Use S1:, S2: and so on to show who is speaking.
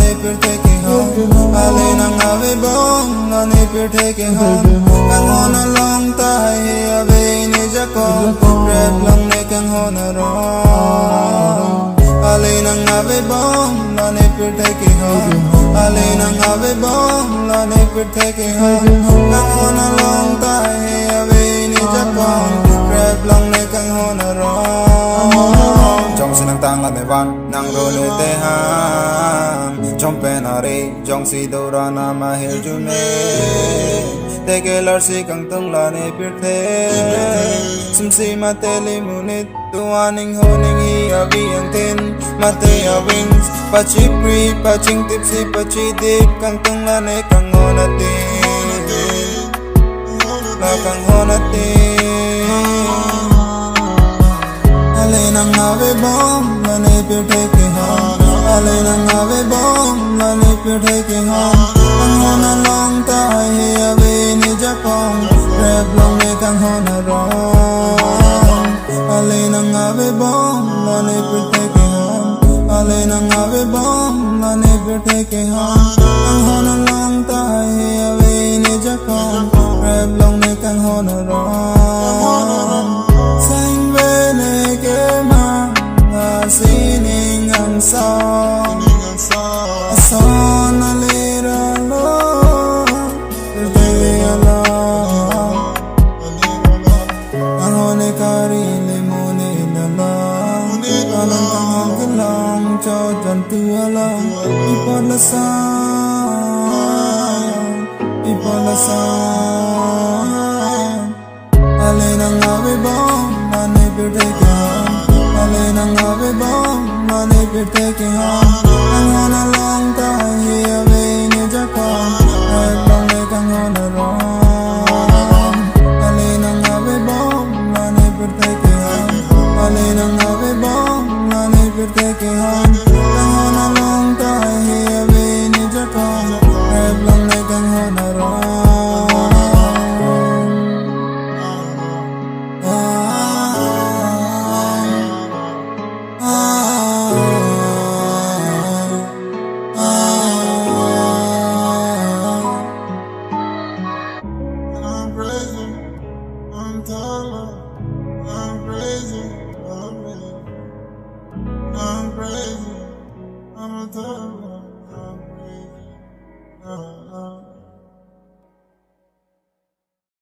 S1: ne pir taking home. Ale nang ave bom, la ne pir taking home. Kang hon a long tai ave ni jakong, rap lang ne kang hon a rom. Ale nang ave bom, la ne pir taking home. Ale nang ave bom, la ne pir taking home. Kang hon a long tai ave ni jakong, rap lang ne kang hon a rom. Trong sinang tangat ne van nang ro ne te ham. Trong penari trong si do ra na ma hel ju ne. Te ke lar si kang tung la ne pir the. Sim si ma te li munit tu aning ho ning hi avi ang tin. Ma te a wings pa chi pri pa ching tip si pa chi dip kang tung la ne kang on a ti. La kang on a ti. Ale nang ave bom, la ne pir taking home. Ale nang ave bom, la ne pir taking home. Kang hon a long tai hi ave ni jakong, rap long ne kang hon a rom. Ale nang ave bom, la ne pir taking home. Ale nang ave bom, la ne pir taking home. Kang hon a long tai hi ave ni jakong, rap long ne kang hon a rom. Sang ve ne ke ma sining ang song. Son a little love, today alone. Ang hone kari limone na lang. Alang kang kalang cho jan tu alang. Ipalasang. Ale nang ave bom, la ne pir taking home. Ale nang ave bom, la ne pir taking home.